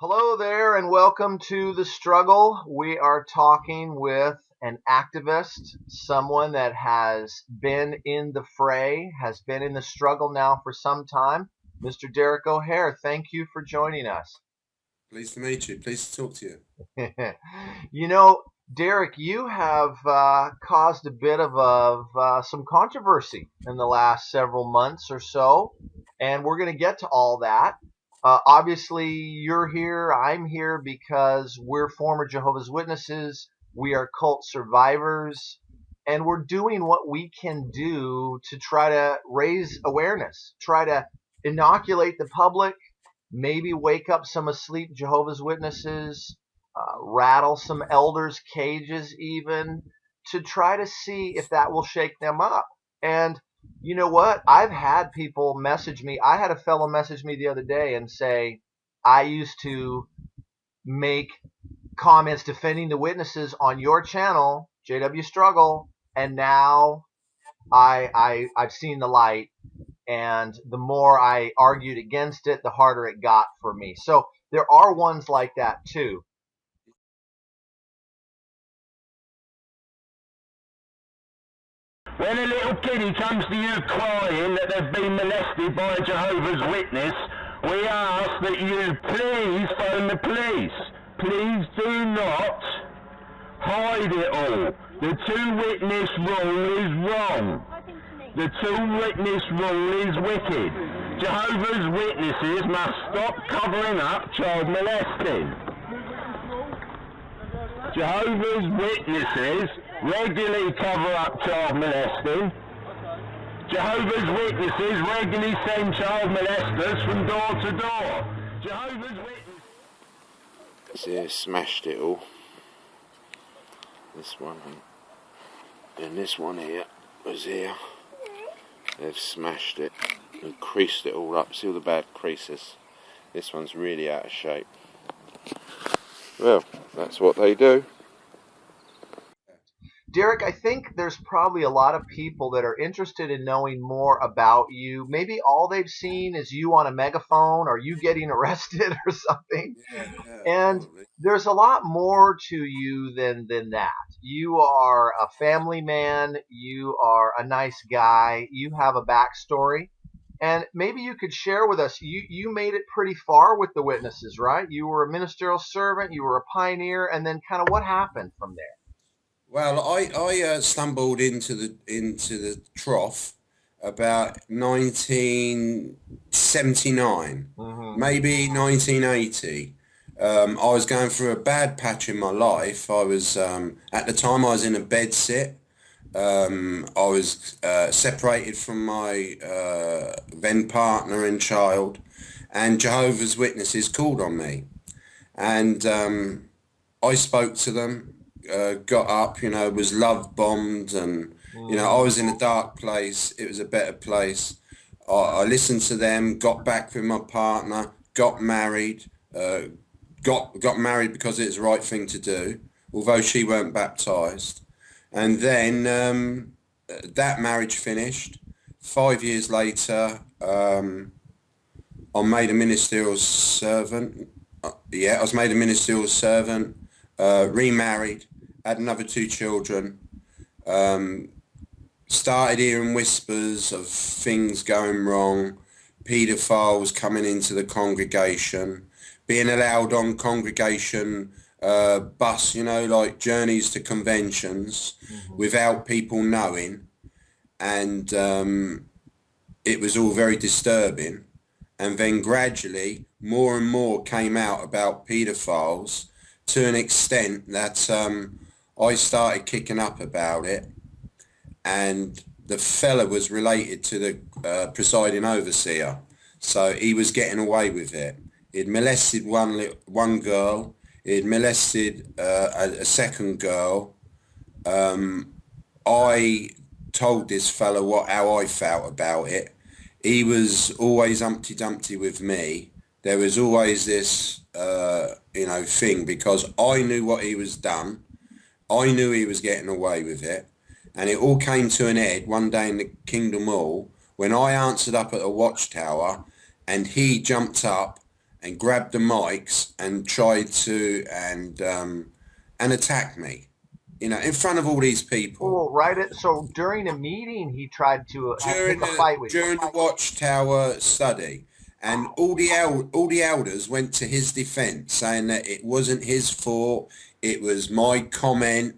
Hello there and welcome to The Struggle. We are talking with an activist, someone that has been in the fray, has been in the struggle now for some time, Mr. Derek O'Hare. Thank you for joining us. Pleased to meet you. Pleased to talk to you. You know, Derek, you have caused a bit of some controversy in the last several months or so, and we're going to get to all that. Obviously, you're here, I'm here because we're former Jehovah's Witnesses, we are cult survivors, and we're doing what we can do to try to raise awareness, try to inoculate the public, maybe wake up some asleep Jehovah's Witnesses, rattle some elders' cages even, to try to see if that will shake them up. And you know what? I've had people message me. I had a fellow message me the other day and say, I used to make comments defending the witnesses on your channel, JWStruggle, and now I've seen the light, and the more I argued against it, the harder it got for me. So there are ones like that too. When a little kiddie comes to you crying that they've been molested by a Jehovah's Witness, we ask that you please phone the police. Please do not hide it all. The two-witness rule is wrong. The two-witness rule is wicked. Jehovah's Witnesses must stop covering up child molesting. Jehovah's Witnesses regularly cover up child molesting. Jehovah's Witnesses regularly send child molesters from door to door. Jehovah's Witnesses... See, smashed it all. This one and this one here was here. They've smashed it and creased it all up. See all the bad creases? This one's really out of shape. Well, that's what they do. Derek, I think there's probably a lot of people that are interested in knowing more about you. Maybe all they've seen is you on a megaphone or you getting arrested or something. And Probably. there's a lot more to you than that. You are a family man. You are a nice guy. You have a backstory. And maybe you could share with us, you made it pretty far with the witnesses, right? You were a ministerial servant, you were a pioneer, and then kind of what happened from there? Well, I stumbled into the Trough about 1979, maybe 1980. I was going through a bad patch in my life. I was at the time I was in a bed sit. I was separated from my then partner and child, and Jehovah's Witnesses called on me, and I spoke to them. Got up, was love bombed, and I was in a dark place. It was a better place. I listened to them, got back with my partner, got married, got married because it was the right thing to do, although she weren't baptized. And then that marriage finished. 5 years later, I made a ministerial servant. I was made a ministerial servant, remarried, had another 2 children, started hearing whispers of things going wrong, pedophiles coming into the congregation, being allowed on congregation bus, like journeys to conventions without people knowing. And it was all very disturbing. And then gradually more and more came out about pedophiles, to an extent that I started kicking up about it, and the fella was related to the presiding overseer, so he was getting away with it. He'd molested one girl, he'd molested a second girl. I told this fella how I felt about it. He was always Humpty Dumpty with me. There was always this thing, because I knew what he was done. I knew he was getting away with it. And it all came to an end one day in the Kingdom Hall when I answered up at a watchtower, and he jumped up and grabbed the mics and tried to and attack me, you know, in front of all these people. Oh, right. So during a meeting, he tried to pick a fight with you. During the Watchtower study, and all the elders went to his defence, saying that it wasn't his fault. It was my comment.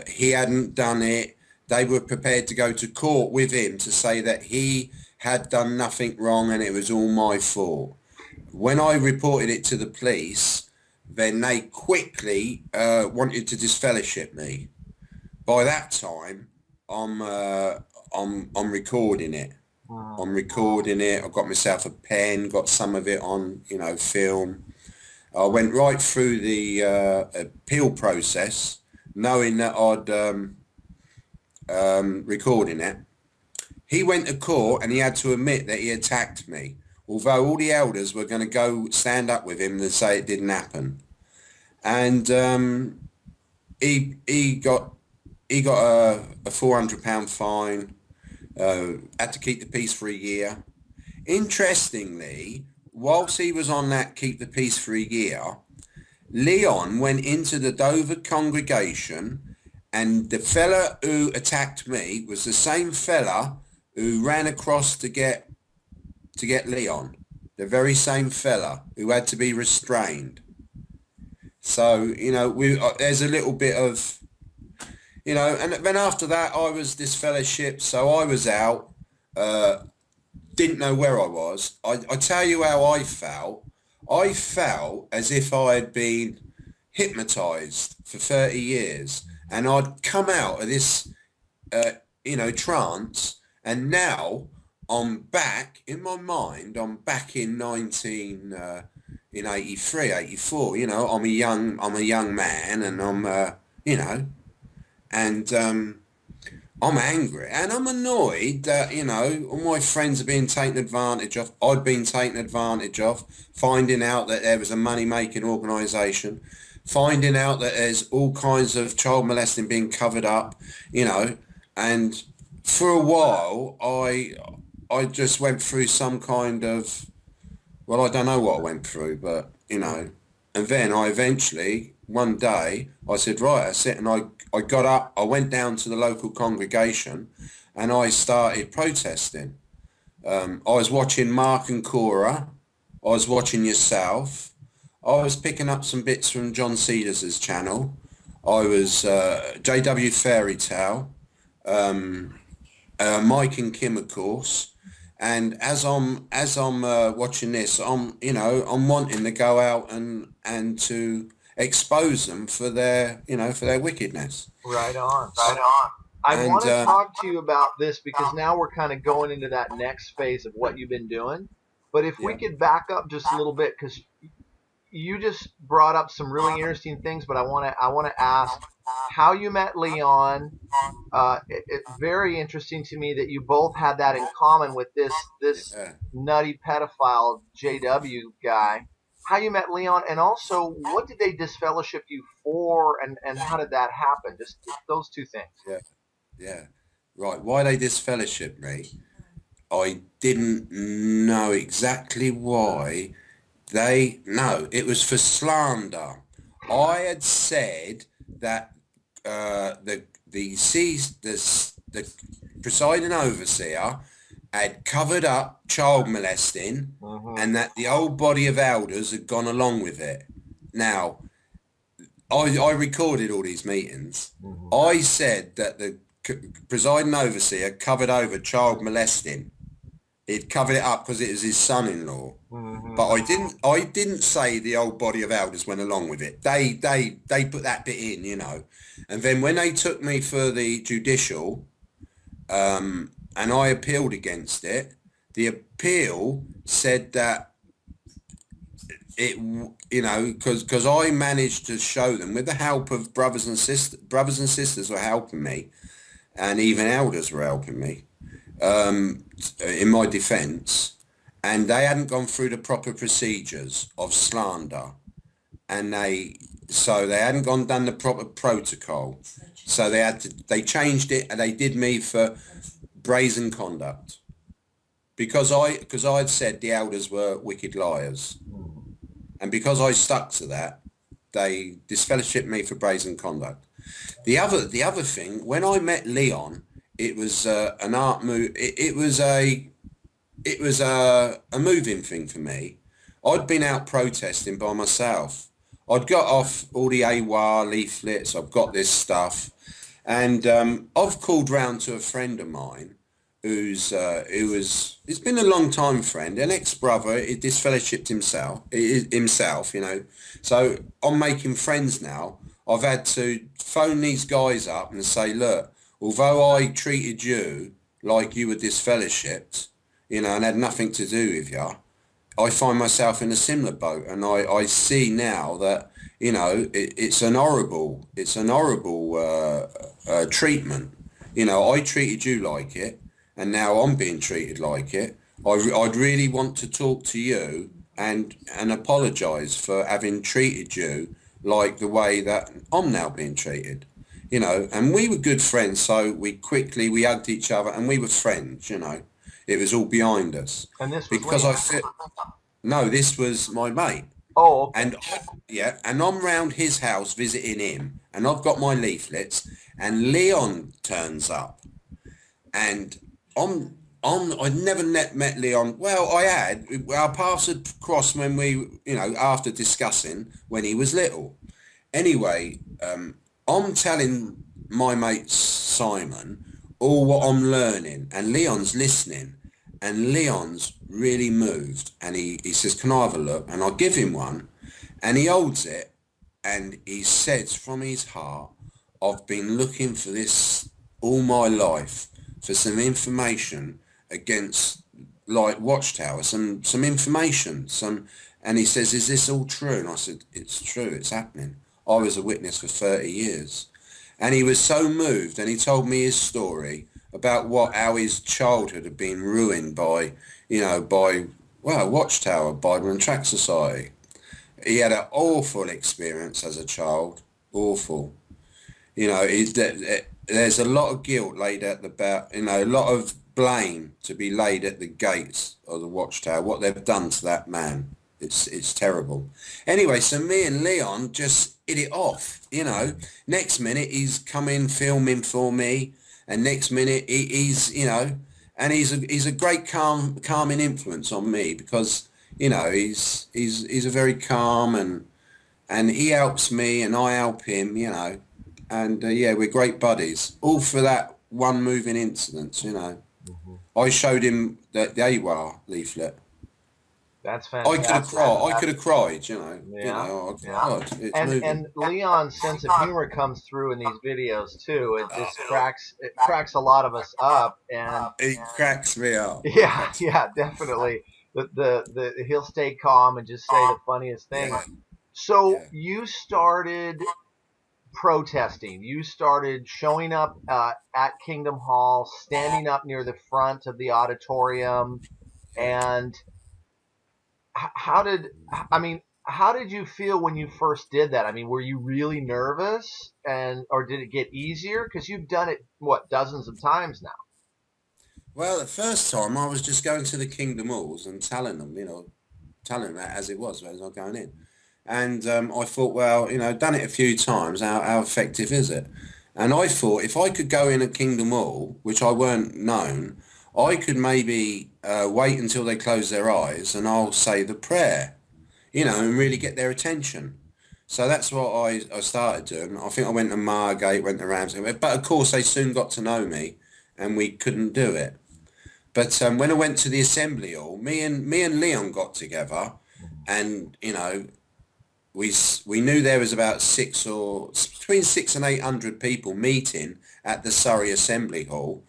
He hadn't done it. They were prepared to go to court with him to say that he had done nothing wrong and it was all my fault. When I reported it to the police, then they quickly wanted to disfellowship me. By that time, I'm recording it. I'm recording it. I've got myself a pen, got some of it on, you know, film. I went right through the appeal process, knowing that I'd recording it. He went to court and he had to admit that he attacked me, although all the elders were going to go stand up with him and say it didn't happen. And he got a £400 fine, had to keep the peace for a year. Interestingly, whilst he was on that keep the peace for a year, Leon went into the Dover congregation, and the fella who attacked me was the same fella who ran across to get Leon, the very same fella who had to be restrained. So, you know, there's a little bit of, you know, and then after that I was disfellowshipped, so I was out, didn't know where I was. I tell you how I felt. I felt as if I had been hypnotized for 30 years and I'd come out of this, you know, trance, and now I'm back in my mind. I'm back in 83, 84. You know, I'm a young man, and I'm, you know, and I'm angry and I'm annoyed that, you know, all my friends are being taken advantage of. I've been taken advantage of, finding out that there was a money-making organisation, finding out that there's all kinds of child molesting being covered up, you know, and for a while I just went through some kind of, well, I don't know what I went through, but, you know, and then I eventually, one day, I said, right, that's it, and I got up, I went down to the local congregation and I started protesting. I was watching Mark and Cora, I was watching yourself, I was picking up some bits from John Cedars' channel, I was JW Fairy Tale, Mike and Kim, of course, and as I'm watching this, I'm wanting to go out and to expose them for their, you know, for their wickedness. Right on. I want to talk to you about this because now we're kind of going into that next phase of what you've been doing. But if we could back up just a little bit, because you just brought up some really interesting things, but I want to ask how you met Leon. It's very interesting to me that you both had that in common with this nutty pedophile JW guy. How you met Leon, and also what did they disfellowship you for, and how did that happen? Just those two things. Yeah. Right. Why they disfellowship me, I didn't know exactly why. It was for slander. I had said that the presiding overseer had covered up child molesting, and that the old body of elders had gone along with it. Now, I recorded all these meetings. I said that the presiding overseer covered over child molesting. He'd covered it up because it was his son-in-law. But I didn't say the old body of elders went along with it. They put that bit in, you know. And then when they took me for the judicial, and I appealed against it, the appeal said that it, you know, because I managed to show them with the help of brothers and sisters were helping me, and even elders were helping me in my defence, and they hadn't gone through the proper procedures of slander, and they hadn't done the proper protocol, so they changed it, and they did me for brazen conduct. because I'd said the elders were wicked liars, and because I stuck to that, they disfellowshipped me for brazen conduct. The other thing, when I met Leon, it was an art move. It was a moving thing for me. I'd been out protesting by myself. I'd got off all the AWA leaflets. I've got this stuff, and I've called round to a friend of mine he's been a long time friend, an ex-brother. He disfellowshipped himself, you know. So I'm making friends now. I've had to phone these guys up and say, look, although I treated you like you were disfellowshipped, you know, and had nothing to do with you, I find myself in a similar boat, and I see now that, you know, it's an horrible treatment. You know, I treated you like it, and now I'm being treated like it. I'd really want to talk to you and apologise for having treated you like the way that I'm now being treated. You know, and we were good friends, so we hugged each other, and we were friends, you know. It was all behind us. And this was because No, this was my mate. Oh, okay. And I'm round his house visiting him, and I've got my leaflets, and Leon turns up, and I'd never met Leon. Well, I had. Our paths had crossed when we, you know, after discussing when he was little. Anyway, I'm telling my mate Simon all what I'm learning, and Leon's listening, and Leon's really moved, and he says, can I have a look? And I give him one, and he holds it, and he says from his heart, I've been looking for this all my life, for some information against, like, Watchtower, some information, and he says, is this all true? And I said, it's true, it's happening. I was a witness for 30 years. And he was so moved, and he told me his story about how his childhood had been ruined by Watchtower, Bible and Tract Society. He had an awful experience as a child, awful. You know, there's a lot of guilt laid at a lot of blame to be laid at the gates of the Watchtower, what they've done to that man. It's terrible. Anyway, so me and Leon just hit it off, you know. Next minute he's coming filming for me, and next minute he's, you know, and he's a great calming influence on me, because, you know, he's a very calm, and he helps me and I help him, you know, and we're great buddies. All for that one moving incident, you know. Mm-hmm. I showed him the AWA leaflet. That's fantastic. I could have cried, you know. Yeah. You know, God, and Leon's sense of humor comes through in these videos too. It just cracks a lot of us up, and it cracks me up. Yeah, definitely. The he'll stay calm and just say the funniest thing. Yeah. So you started protesting. You started showing up at Kingdom Hall, standing up near the front of the auditorium, and how did you feel when you first did that? I mean, were you really nervous, or did it get easier? Because you've done it, dozens of times now. Well, the first time I was just going to the Kingdom Halls and telling them that as it was, as I'm going in. And I thought, well, you know, done it a few times, how effective is it? And I thought if I could go in a Kingdom Hall, which I weren't known, I could maybe wait until they close their eyes and I'll say the prayer, you know, and really get their attention. So that's what I started doing. I think I went to Margate, went to Ramsgate, but of course they soon got to know me and we couldn't do it. But when I went to the Assembly Hall, me and Leon got together, and, you know, we knew there was about between 600 and 800 people meeting at the Surrey Assembly Hall.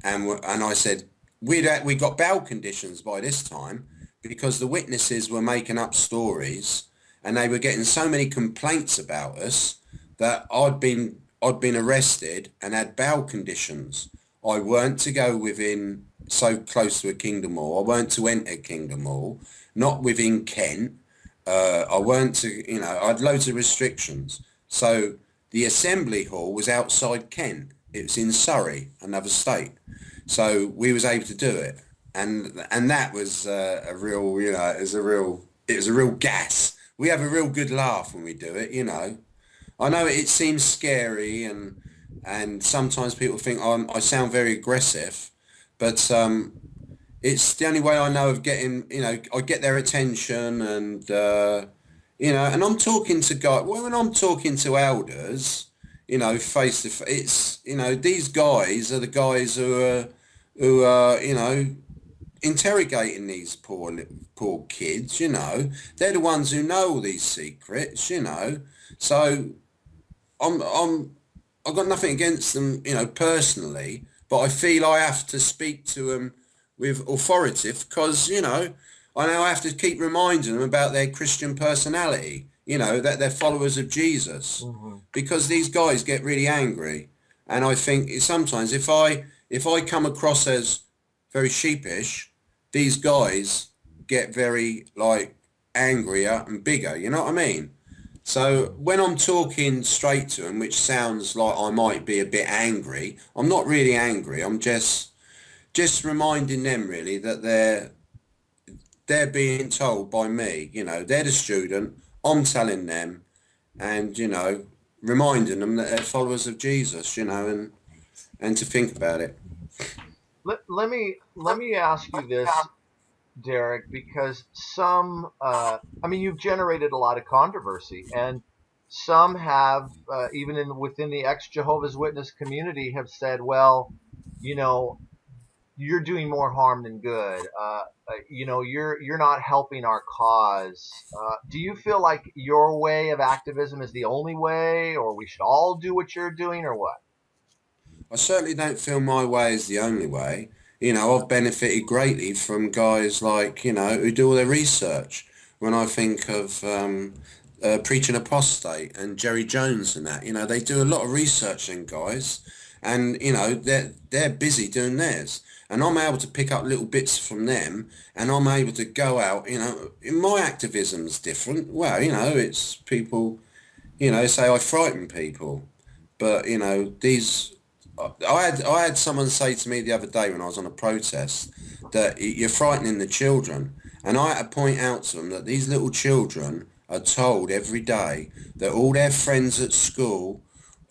And I said, we got bail conditions by this time, because the witnesses were making up stories, and they were getting so many complaints about us that I'd been arrested and had bail conditions. I weren't to go within so close to a Kingdom Hall. I weren't to enter Kingdom Hall, not within Kent. I weren't to, you know, I had loads of restrictions. So the Assembly Hall was outside Kent. It was in Surrey, another state. So we was able to do it. and that was a real, it was a real gas. We have a real good laugh when we do it, I know it seems scary, and sometimes people think I sound very aggressive, but it's the only way I know of getting, I get their attention, and and I'm talking to guys. Well, when I'm talking to elders, face to face, these guys are the guys who are interrogating these poor kids. They're the ones who know all these secrets. So I've got nothing against them, personally, but I feel I have to speak to them with authority because, I now have to keep reminding them about their Christian personality, that they're followers of Jesus, because these guys get really angry. And I think sometimes if I come across as very sheepish, these guys get very angrier and bigger, you know what I mean? So when I'm talking straight to them, which sounds like I might be a bit angry, I'm not really angry. I'm just reminding them really that they're being told by me, they're the student, I'm telling them, and, reminding them that they're followers of Jesus, and to think about it. Let me ask you this, Derek, because some, you've generated a lot of controversy, and some have, even within the ex-Jehovah's Witness community, have said, well, you're doing more harm than good. You're not helping our cause. Do you feel like your way of activism is the only way, or we should all do what you're doing, or what? I certainly don't feel my way is the only way. I've benefited greatly from guys like, who do all their research. When I think of Preaching Apostate and Jerry Jones and that, they do a lot of research, then guys, and they're busy doing theirs, and I'm able to pick up little bits from them, and I'm able to go out. My activism's different. Well, it's people, say I frighten people, but these. I had someone say to me the other day when I was on a protest that you're frightening the children, and I had to point out to them that these little children are told every day that all their friends at school,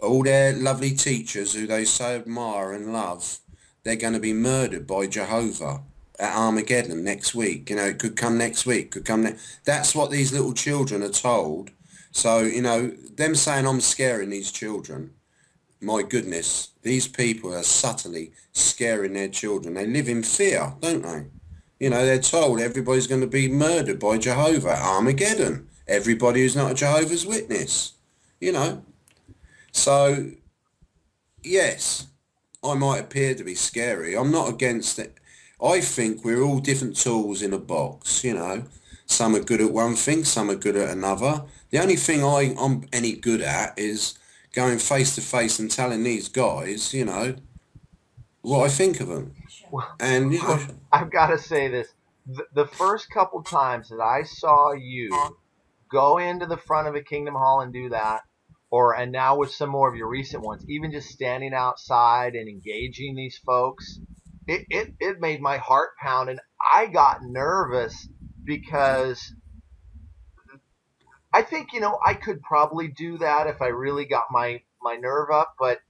all their lovely teachers who they so admire and love, they're going to be murdered by Jehovah at Armageddon next week. It could come next week, could come That's what these little children are told. So, them saying I'm scaring these children, my goodness, these people are subtly scaring their children. They live in fear, don't they? They're told everybody's going to be murdered by Jehovah at Armageddon. Everybody who's not a Jehovah's Witness, So, yes, I might appear to be scary. I'm not against it. I think we're all different tools in a box, Some are good at one thing, some are good at another. The only thing I'm any good at is going face to face and telling these guys, what I think of them. Well, and I've got to say this: the first couple times that I saw you go into the front of a Kingdom Hall and do that, and now with some more of your recent ones, even just standing outside and engaging these folks, it made my heart pound, and I got nervous because I think, I could probably do that if I really got my nerve up, but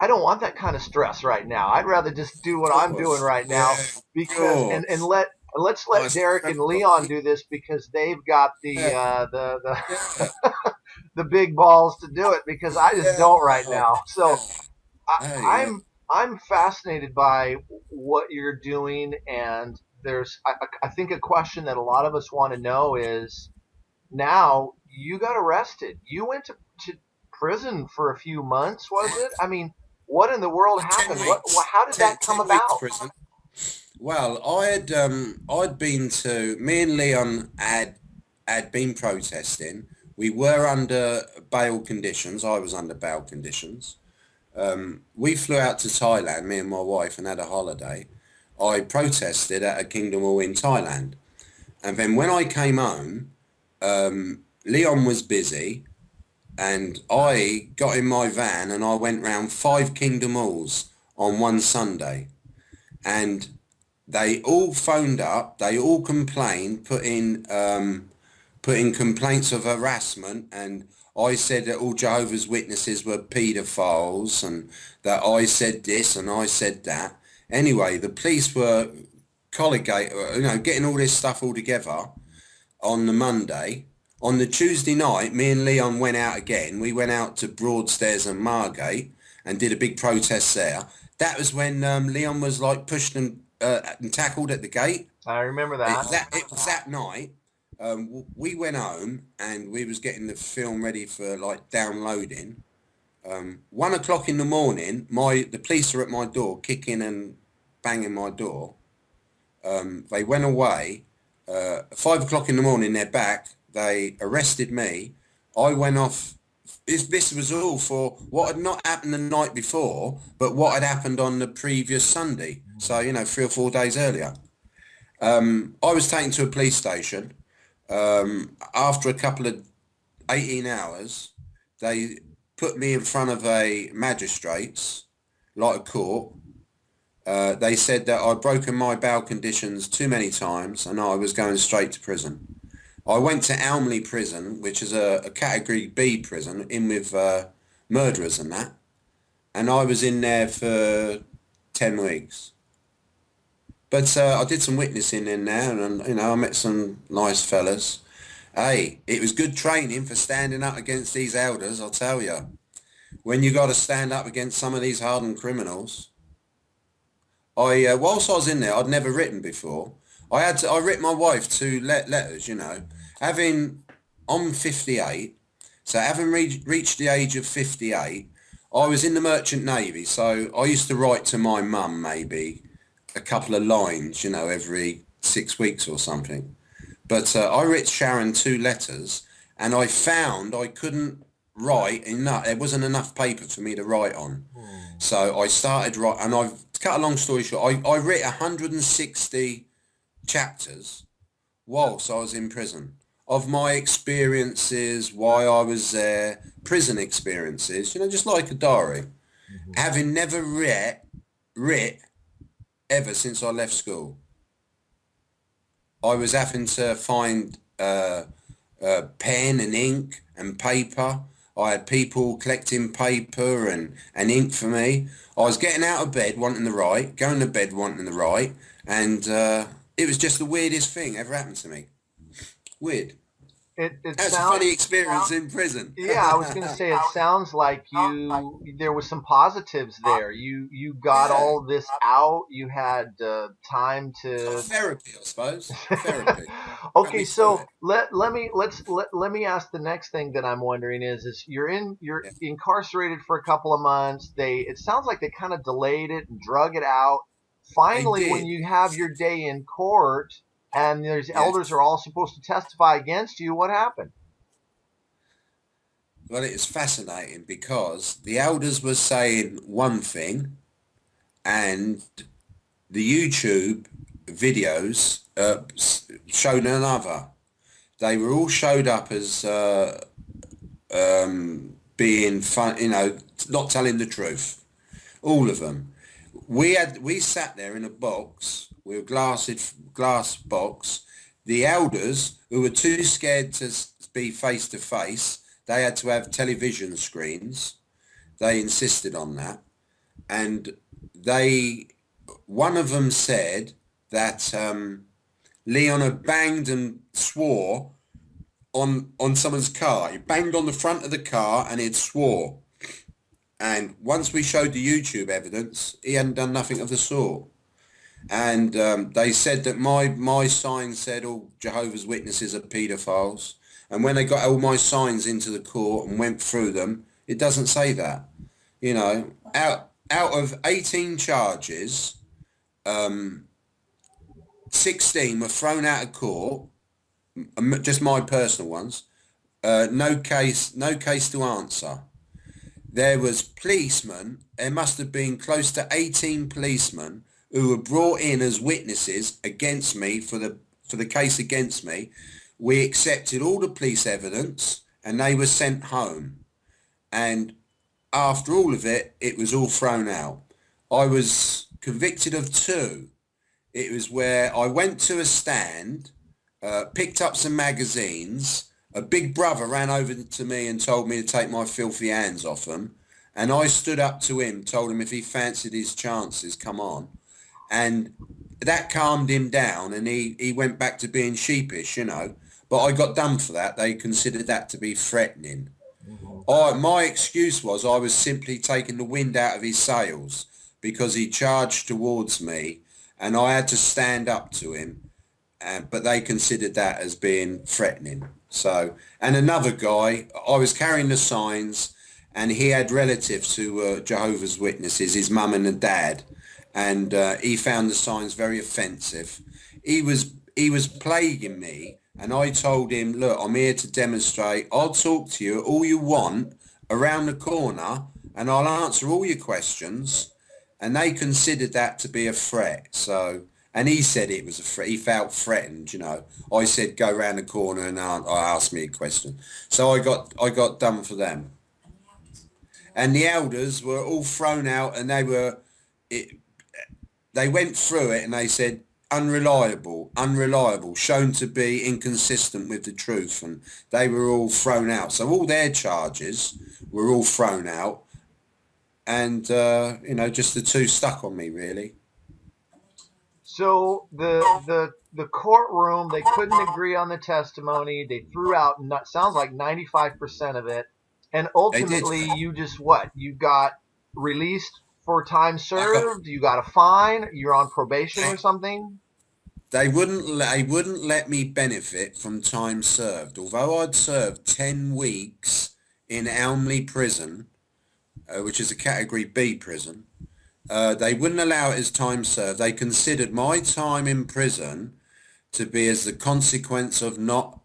I don't want that kind of stress right now. I'd rather just do what I'm doing right now, because let's let Derek and Leon do this, because they've got the the big balls to do it, because I just don't right now. So I'm fascinated by what you're doing, and there's I think a question that a lot of us want to know is, now you got arrested. You went to prison for a few months, was it? What in the world happened? How did that come about? Prison. Well, I'd been to, me and Leon had been protesting. We were under bail conditions. I was under bail conditions. We flew out to Thailand, me and my wife, and had a holiday. I protested at a Kingdom Hall in Thailand. And then when I came home, Leon was busy, and I got in my van and I went round 5 Kingdom Halls on one Sunday. And they all phoned up, they all complained, put in complaints of harassment, and I said that all Jehovah's Witnesses were pedophiles and that I said this and I said that. Anyway, the police were getting all this stuff all together on the Monday. On the Tuesday night, me and Leon went out again. We went out to Broadstairs and Margate and did a big protest there. That was when Leon was like pushed and tackled at the gate. I remember that. It was that night. We went home and we was getting the film ready for like downloading. 1 o'clock in the morning, the police are at my door, kicking and banging my door. They went away. 5 o'clock in the morning, they're back. They arrested me. I went off. This was all for what had not happened the night before, but what had happened on the previous Sunday. So, 3 or 4 days earlier. I was taken to a police station. After a couple of 18 hours, they put me in front of a magistrate's, like a court. They said that I'd broken my bail conditions too many times and I was going straight to prison. I went to Elmley Prison, which is a Category B prison, in with murderers and that. And I was in there for 10 weeks. But I did some witnessing in there and, I met some nice fellas. Hey, it was good training for standing up against these elders, I'll tell you. When you got to stand up against some of these hardened criminals. Whilst I was in there, I'd never written before. I writ my wife 2 letters, I'm 58, so having reached the age of 58, I was in the Merchant Navy, so I used to write to my mum maybe a couple of lines, every 6 weeks or something. But I writ Sharon 2 letters, and I found I couldn't write enough. There wasn't enough paper for me to write on. So I started writing, and to cut a long story short, I writ 160 chapters whilst I was in prison of my experiences, why I was there, prison experiences, just like a diary. Having never writ ever since I left school. I was having to find pen and ink and paper. I had people collecting paper and ink for me. I was getting out of bed wanting to write, going to bed wanting to write, and it was just the weirdest thing ever happened to me. Weird. That's a funny experience in prison. Yeah, I was going to say, it sounds like there was some positives there. You got all this out. You had time to therapy, I suppose. Therapy. Okay, so let me ask the next thing that I'm wondering is you're incarcerated for a couple of months. It sounds like they kind of delayed it and drug it out. Finally, when you have your day in court, and these elders are all supposed to testify against you, what happened? Well, it is fascinating because the elders were saying one thing and the YouTube videos showed another. They were all showed up as being fun, not telling the truth. All of them. We sat there in a box with a glass box. The elders, who were too scared to be face to face, they had to have television screens. They insisted on that. And one of them said that Leon had banged and swore on someone's car. He banged on the front of the car and he'd swore. And once we showed the YouTube evidence, he hadn't done nothing of the sort. And they said that my sign said all Jehovah's Witnesses are pedophiles. And when they got all my signs into the court and went through them, it doesn't say that. Out of 18 charges, 16 were thrown out of court, just my personal ones. No case to answer. There was policemen, there must have been close to 18 policemen who were brought in as witnesses against me for the case against me. We accepted all the police evidence and they were sent home. And after all of it, it was all thrown out. I was convicted of 2 It was where I went to a stand, picked up some magazines. A big brother ran over to me and told me to take my filthy hands off him. And I stood up to him, told him if he fancied his chances, come on. And that calmed him down, and he went back to being sheepish, you know. But I got done for that. They considered that to be threatening. My excuse was I was simply taking the wind out of his sails because he charged towards me and I had to stand up to him. But they considered that as being threatening. So, and another guy, I was carrying the signs, and he had relatives who were Jehovah's Witnesses, his mum and the dad, and he found the signs very offensive. He was plaguing me, and I told him, look, I'm here to demonstrate. I'll talk to you all you want around the corner, and I'll answer all your questions. And they considered that to be a threat. So, and he said it was a threat. He felt threatened, you know. I said, go round the corner and ask me a question. So I got done for them. And the elders were all thrown out, and they went through it and they said, unreliable, shown to be inconsistent with the truth, and they were all thrown out. So all their charges were all thrown out, and you know, just the two stuck on me, really. So the courtroom, they couldn't agree on the testimony. They threw out, sounds like 95% of it, and ultimately you just you got released for time served. You got a fine. You're on probation or something. They wouldn't let me benefit from time served, although I'd served 10 weeks in Elmley prison, which is a category B prison. They wouldn't allow it as time served. They considered my time in prison to be as the consequence of not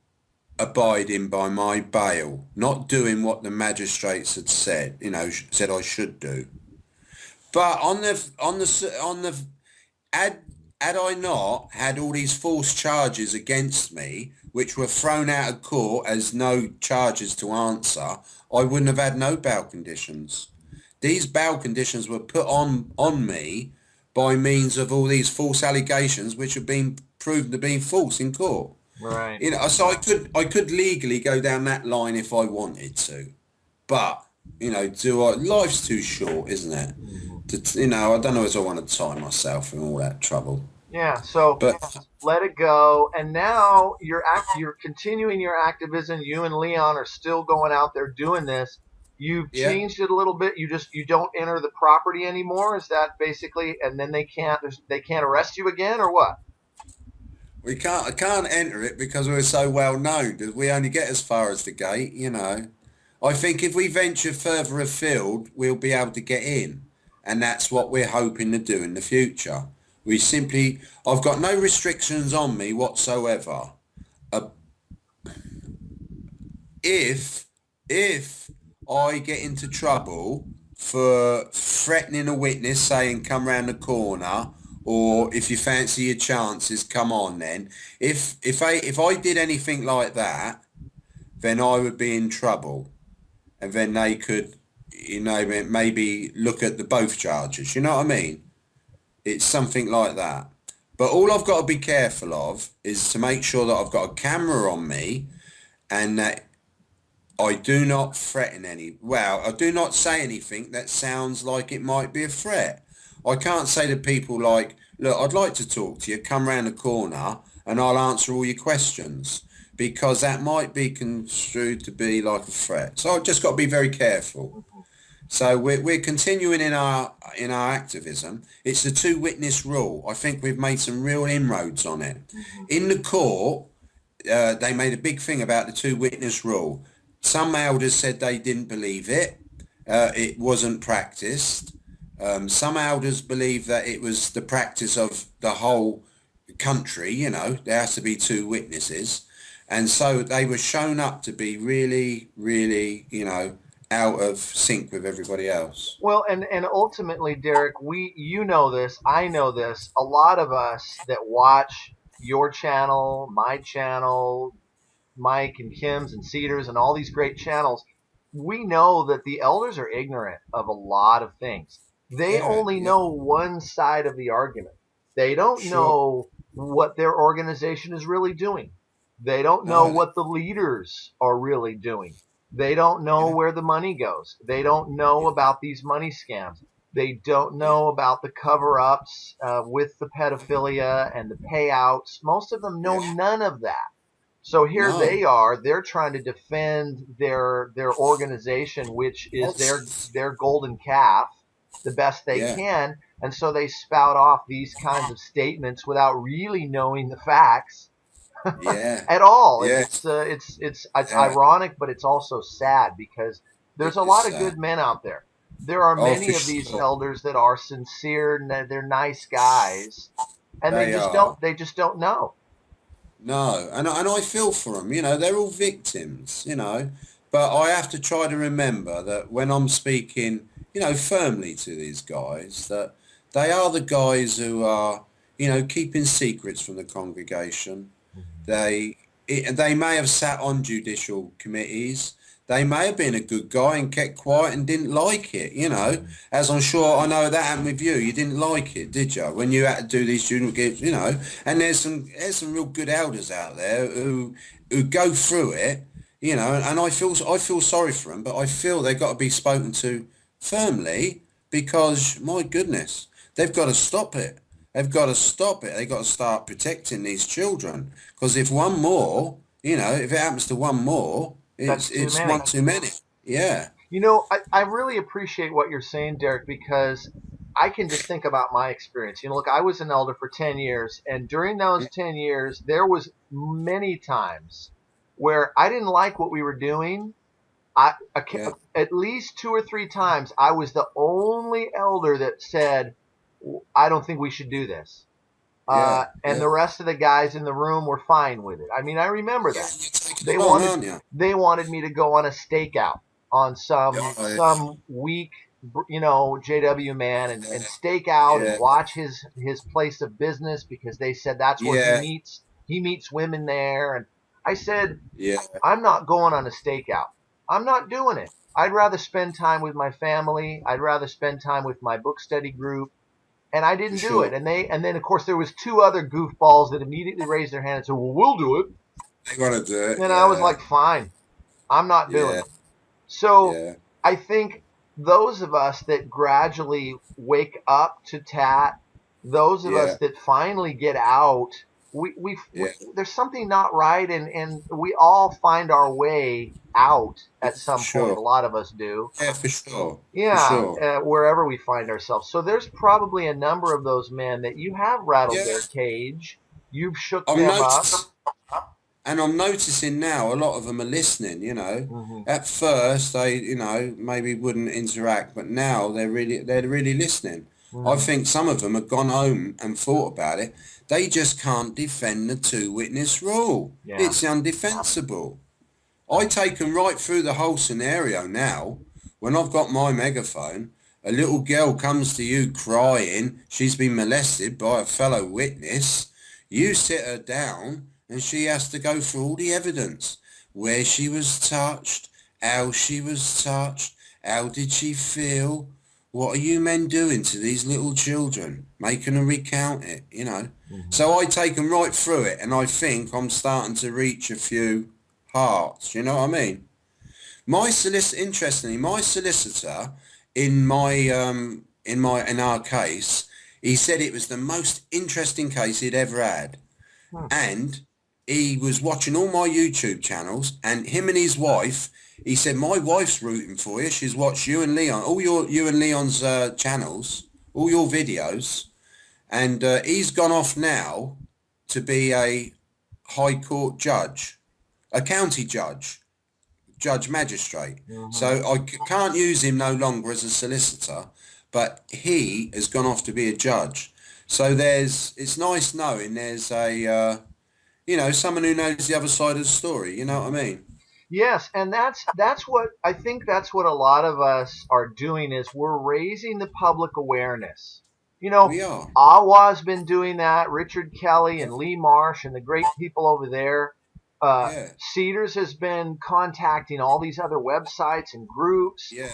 abiding by my bail, not doing what the magistrates had said, you know, said I should do. But had I not had all these false charges against me, which were thrown out of court as no charges to answer, I wouldn't have had no bail conditions. These bail conditions were put on me by means of all these false allegations, which have been proven to be false in court. Right. You know, so I could legally go down that line if I wanted to, but you know, life's too short, isn't it? You know, I don't know as I want to tie myself in all that trouble. Yeah, so let it go. And now you're continuing your activism. You and Leon are still going out there doing this. You've changed it a little bit. You don't enter the property anymore. Is that basically? And then they can't arrest you again, or what? I can't enter it because we're so well known. We only get as far as the gate, you know. I think if we venture further afield, we'll be able to get in. And that's what we're hoping to do in the future. I've got no restrictions on me whatsoever. If I get into trouble for threatening a witness, saying come round the corner, or if you fancy your chances, come on then. If I did anything like that, then I would be in trouble. And then they could, you know, maybe look at the both charges. You know what I mean? It's something like that. But all I've got to be careful of is to make sure that I've got a camera on me and that I do not threaten I do not say anything that sounds like it might be a threat. I can't say to people like, look, I'd like to talk to you, come round the corner and I'll answer all your questions, because that might be construed to be like a threat. So I've just got to be very careful. So we're continuing in our activism. It's the 2-witness rule. I think we've made some real inroads on it. In the court, they made a big thing about the 2-witness rule. Some elders said they didn't believe it. It wasn't practiced. Some elders believe that it was the practice of the whole country, you know, there has to be 2 witnesses. And so they were shown up to be really, really, you know, out of sync with everybody else. Well, and ultimately, Derek, you know this, I know this, a lot of us that watch your channel, my channel, Mike and Kim's and Cedar's and all these great channels, we know that the elders are ignorant of a lot of things. They only know one side of the argument. They don't Sure. know what their organization is really doing. They don't know No. what the leaders are really doing. They don't know Yeah. where the money goes. They don't know about these money scams. They don't know about the cover-ups with the pedophilia and the payouts. Most of them know none of that. So here No. they are. They're trying to defend their organization, which is their golden calf, the best they can. And so they spout off these kinds of statements without really knowing the facts at all. Yeah. It's ironic, but it's also sad because there's a lot of good men out there. There are many of these elders that are sincere and they're nice guys, and they just don't know. No, and I feel for them. They're all victims. But I have to try to remember that when I'm speaking, firmly to these guys, that they are the guys who are, keeping secrets from the congregation. They may have sat on judicial committees. They may have been a good guy and kept quiet and didn't like it, as I'm sure I know that happened with you. You didn't like it, did you? When you had to do these student gifts, and there's some real good elders out there who go through it, and I feel sorry for them, but I feel they've got to be spoken to firmly because, my goodness, they've got to stop it. They've got to stop it. They've got to start protecting these children because if one more, if it happens to one more, it's one too many. Yeah. I really appreciate what you're saying, Derek, because I can just think about my experience. Look, I was an elder for 10 years, and during those 10 years, there was many times where I didn't like what we were doing. At least 2 or 3 times, I was the only elder that said, I don't think we should do this. The rest of the guys in the room were fine with it. I mean, I remember that. They wanted me to go on a stakeout on some weak, JW man and stake out and watch his place of business because they said that's where he meets. He meets women there. And I said, I'm not going on a stakeout. I'm not doing it. I'd rather spend time with my family. I'd rather spend time with my book study group. And I didn't do it. And then, of course, there was 2 other goofballs that immediately raised their hand and said, well, we'll do it. They want to do it. And I was like, fine, I'm not doing it. So I think those of us that gradually wake up to TAT, those of us that finally get out, we there's something not right. And we all find our way out at some point. A lot of us do. Yeah, for sure. Yeah, for sure. Wherever we find ourselves. So there's probably a number of those men that you have rattled their cage. You've shook them up. And I'm noticing now a lot of them are listening, At first they, maybe wouldn't interact, but now they're really listening. I think some of them have gone home and thought about it. They just can't defend the 2-witness rule. Yeah. It's undefensible. I take them right through the whole scenario now. When I've got my megaphone, a little girl comes to you crying, she's been molested by a fellow witness. You sit her down and she has to go through all the evidence. Where she was touched, how she was touched, how did she feel? What are you men doing to these little children? Making them recount it, So I take them right through it, and I think I'm starting to reach a few hearts. You know what I mean? Interestingly, my solicitor in our case, he said it was the most interesting case he'd ever had, and he was watching all my YouTube channels, and him and his wife. He said, my wife's rooting for you. She's watched you and Leon, you and Leon's channels, all your videos. And he's gone off now to be a high court judge, a county judge magistrate. So I can't use him no longer as a solicitor, but he has gone off to be a judge. So it's nice knowing there's a, someone who knows the other side of the story. You know what I mean? Yes, and that's what I think. That's what a lot of us are doing is we're raising the public awareness. We are. Awa's been doing that. Richard Kelly and Lee Marsh and the great people over there. Cedars has been contacting all these other websites and groups. The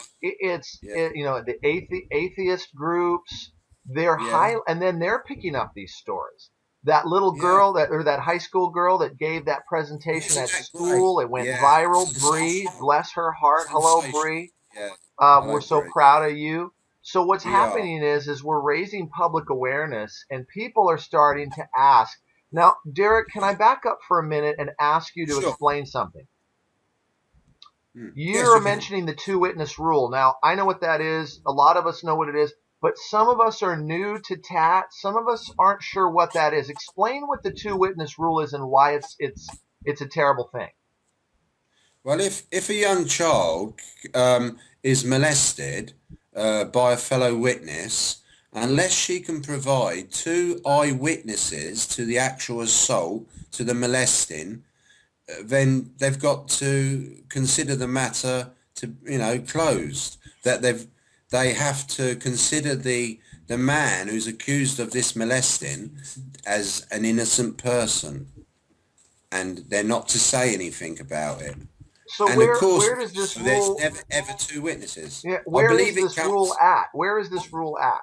atheist groups, they're Yeah. and then they're picking up these stories. That little Yeah. girl or that high school girl that gave that presentation Isn't at that great? school, it went Yeah. viral. Bree, bless her heart. Hello, Sensational. Bree. Yeah. We're Hello, so Brie. proud of you. So what's We are. happening is we're raising public awareness, and people are starting to ask. Now, Derek, can I back up for a minute and ask you to Sure. explain something? Yes, You're you can. mentioning the two-witness rule. Now, I know what that is. A lot of us know what it is, but some of us are new to TAT. Some of us aren't sure what that is. Explain what the two-witness rule is and why it's a terrible thing. Well, if a young child is molested by a fellow witness, unless she can provide two eyewitnesses to the actual assault, to the molesting, then they've got to consider the matter to, closed. That they have to consider the man who's accused of this molesting as an innocent person, and they're not to say anything about it. So And of course, where does this there's rule? never ever two witnesses. Yeah, I where is believe it this rule comes. at? Where is this rule at?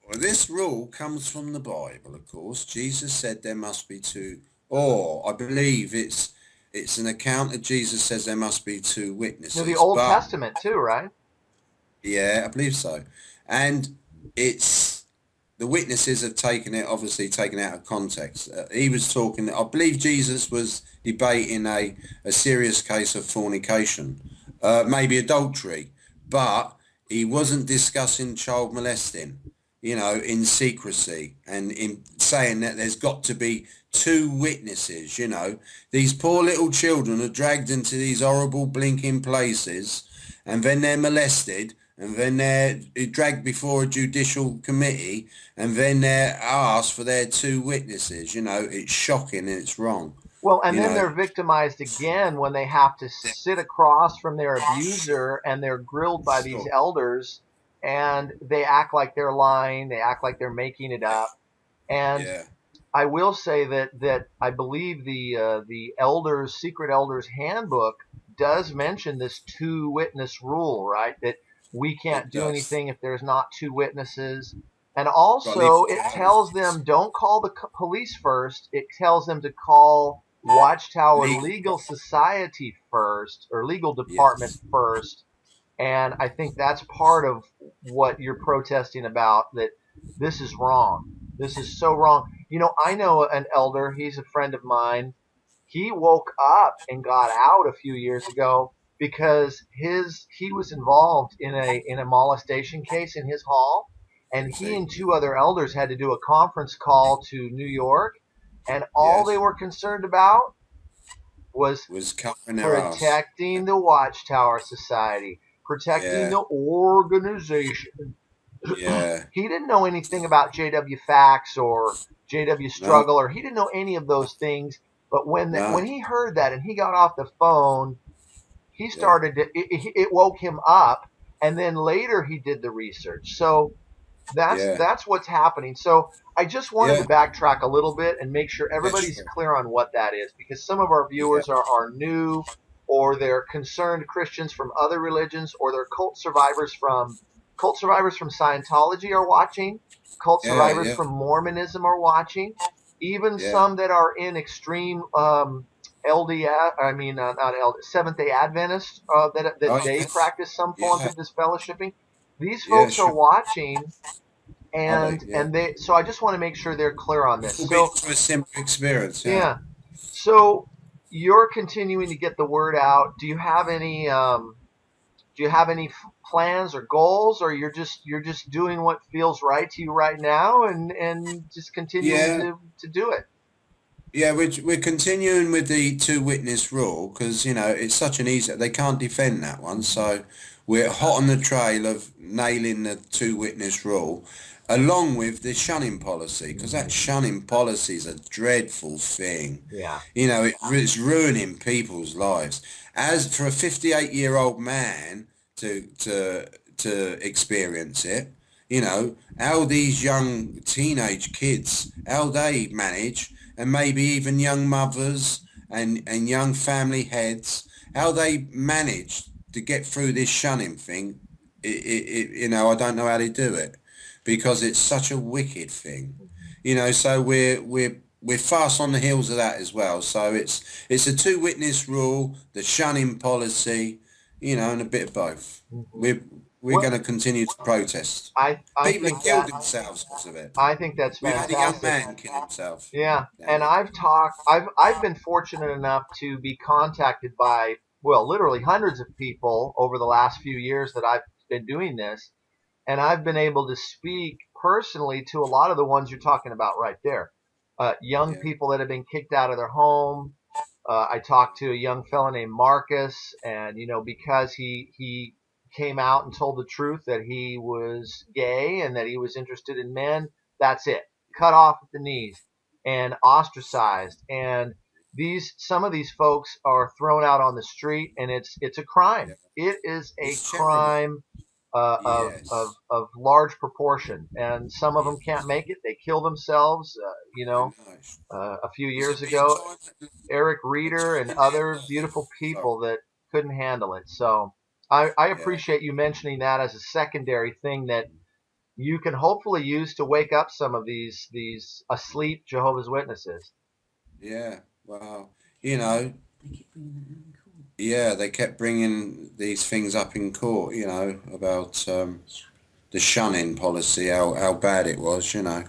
Well, this rule comes from the Bible, of course. Jesus said there must be two, or I believe it's an account that Jesus says there must be two witnesses. No, the Old but Testament too, right? yeah, I believe so. And it's the witnesses have obviously taken out of context. He was talking, I believe Jesus was debating a serious case of fornication, maybe adultery, but he wasn't discussing child molesting, in secrecy, and in saying that there's got to be two witnesses. These poor little children are dragged into these horrible blinking places, and then they're molested, and then they're dragged before a judicial committee, and then they're asked for their two witnesses. It's shocking and it's wrong. Well, and then they're victimized again when they have to sit across from their abuser and they're grilled by these elders, and they act like they're lying, they act like they're making it up. And I will say that I believe the secret elders handbook does mention this two witness rule, right? That we can't do anything if there's not two witnesses. And also it tells them don't call the police first. It tells them to call Watchtower Legal Society first, or legal department first. And I think that's part of what you're protesting about, that this is wrong. This is so wrong. I know an elder, he's a friend of mine. He woke up and got out a few years ago because he was involved in a molestation case in his hall, and he and two other elders had to do a conference call to New York, and all they were concerned about was protecting the Watchtower Society, protecting the organization. Yeah. He didn't know anything about JW Facts or JWStruggle, or he didn't know any of those things. But when he heard that and he got off the phone, he started to, it woke him up, and then later he did the research. So that's what's happening. So I just wanted to backtrack a little bit and make sure everybody's clear on what that is, because some of our viewers are new, or they're concerned Christians from other religions, or they're cult survivors from Scientology are watching, cult survivors from Mormonism are watching, even some that are in extreme LDS, not Seventh-day Adventists, that they practice some forms of disfellowshipping. These folks are watching, and so I just want to make sure they're clear on this. So a simple experience. Yeah. So you're continuing to get the word out. Do you have any plans or goals, or you're just doing what feels right to you right now, and just continuing to do it? Yeah, we're continuing with the two witness rule, because it's such an easy, they can't defend that one, so we're hot on the trail of nailing the two witness rule, along with the shunning policy, because that shunning policy is a dreadful thing. Yeah. It's ruining people's lives. As for a 58-year-old man to experience it, how these young teenage kids, how they manage, and maybe even young mothers and young family heads, how they manage to get through this shunning thing, I don't know how they do it. because it's such a wicked thing, you know. So we're fast on the heels of that as well. So it's a two witness rule, the shunning policy, you know, and a bit of both. We're going to continue to protest. People have killed themselves because of it. I think that's fantastic. We had a young man kill himself. Yeah, and I've been fortunate enough to be contacted by, well, literally hundreds of people over the last few years that I've been doing this, and I've been able to speak personally to a lot of the ones you're talking about right there. Young people that have been kicked out of their home. I talked to a young fella named Marcus, and you know, because he came out and told the truth that he was gay and that he was interested in men, that's it. Cut off at the knees and ostracized. And some of these folks are thrown out on the street, and it's a crime. It is a crime of large proportion, and some of them can't make it. They kill themselves. A few years ago, Eric Reeder and other beautiful people that couldn't handle it. So I appreciate you mentioning that as a secondary thing that you can hopefully use to wake up some of these asleep Jehovah's Witnesses. Yeah, well, you know, they kept bringing these things up in court, you know, about the shunning policy, how bad it was, you know.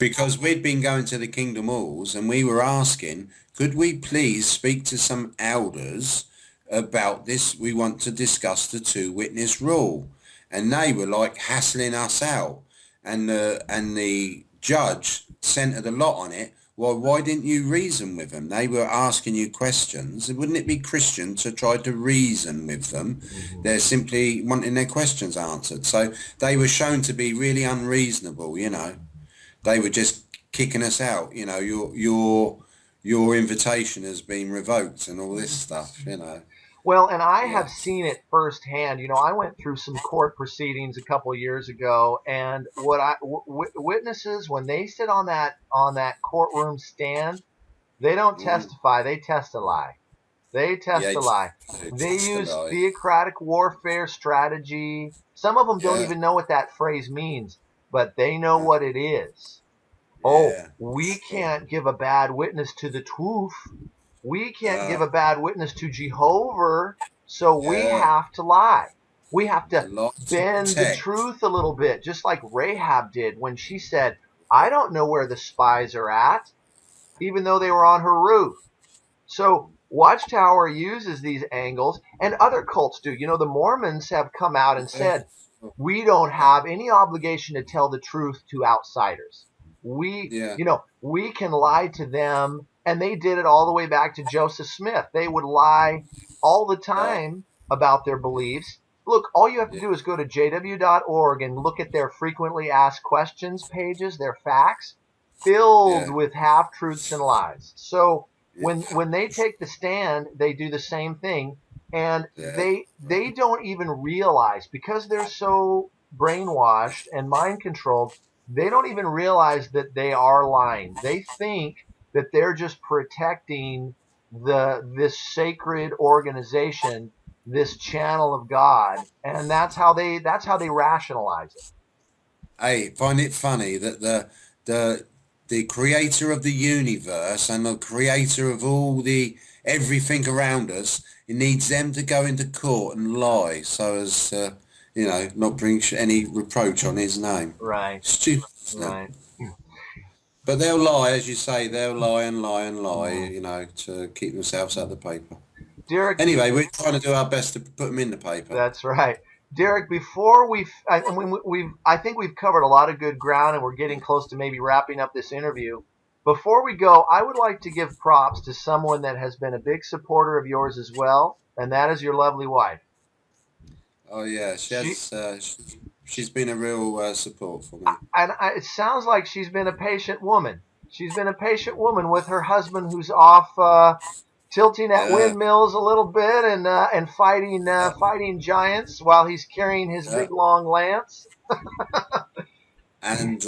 Because we'd been going to the Kingdom Halls and we were asking, could we please speak to some elders about this? We want to discuss the two witness rule. And they were like hassling us out. And the judge centered a lot on it. Well, why didn't you reason with them? They were asking you questions. Wouldn't it be Christian to try to reason with them? They're simply wanting their questions answered. So they were shown to be really unreasonable, you know. They were just kicking us out, you know, your invitation has been revoked and all this stuff, you know. Well, and I have seen it firsthand. You know, I went through some court proceedings a couple of years ago, and witnesses, when they sit on that courtroom stand, they don't testify; they testify. They testify. They use theocratic warfare strategy. Some of them don't even know what that phrase means, but they know what it is. We can't give a bad witness to the Trough. We can't give a bad witness to Jehovah, so we have to lie. We have to bend the truth a little bit, just like Rahab did when she said, I don't know where the spies are at, even though they were on her roof. So Watchtower uses these angles, and other cults do. You know, the Mormons have come out and said, we don't have any obligation to tell the truth to outsiders. We can lie to them. And they did it all the way back to Joseph Smith. They would lie all the time about their beliefs. Look, all you have to do is go to JW.org and look at their frequently asked questions pages, their facts, filled with half-truths and lies. So when they take the stand, they do the same thing. And they don't even realize, because they're so brainwashed and mind-controlled, they don't even realize that they are lying. They think that they're just protecting this sacred organization, this channel of God, and that's how they rationalize it. I find it funny that the creator of the universe and the creator of everything around us, it needs them to go into court and lie so as not bring any reproach on his name. Right. Stupid. Right. But they'll lie, as you say, they'll lie and lie and lie, you know, to keep themselves out of the paper. Derek, anyway, we're trying to do our best to put them in the paper. That's right. Derek, before I think we've covered a lot of good ground, and we're getting close to maybe wrapping up this interview. Before we go, I would like to give props to someone that has been a big supporter of yours as well, and that is your lovely wife. Oh, yeah. She's been a real support for me. And it sounds like she's been a patient woman. She's been a patient woman with her husband, who's off tilting at windmills a little bit and fighting giants while he's carrying his big long lance. And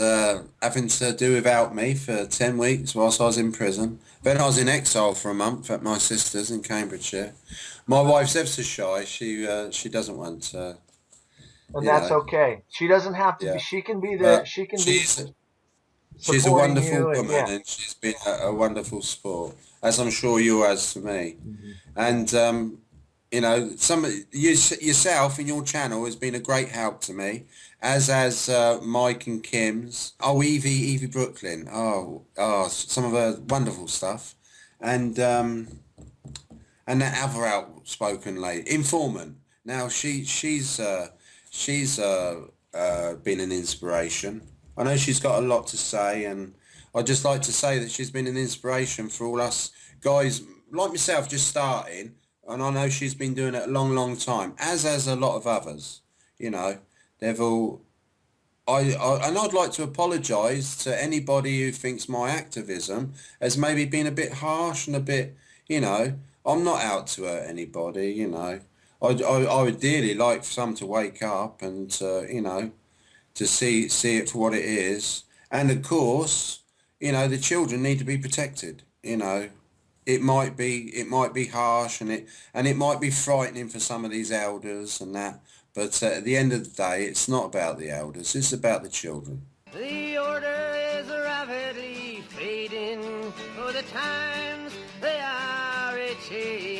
having to do without me for 10 weeks whilst I was in prison. Then I was in exile for a month at my sister's in Cambridgeshire. My wife's ever so shy. She doesn't want And you that's know. okay. She doesn't have to be. Yeah. She can be But she's a supporting wonderful you, and woman, yeah. and she's been a wonderful sport, as I'm sure you has to me. And you know, yourself and your channel has been a great help to me, as has Mike and Kim's. Oh, Evie Brooklyn. Some of her wonderful stuff, and that other outspoken lady, informant. Now she's been an inspiration. I know she's got a lot to say, and I'd just like to say that she's been an inspiration for all us guys like myself just starting, and I know she's been doing it a long time, as has a lot of others. You know, they've all. And I'd like to apologise to anybody who thinks my activism has maybe been a bit harsh and a bit, you know, I'm not out to hurt anybody, you know. I would dearly like for some to wake up and to, you know, to see it for what it is. And of course, you know, the children need to be protected, you know. It might be harsh, and it might be frightening for some of these elders and that, but at the end of the day, it's not about the elders, it's about the children. The order is rapidly fading, for the times they are a-changing.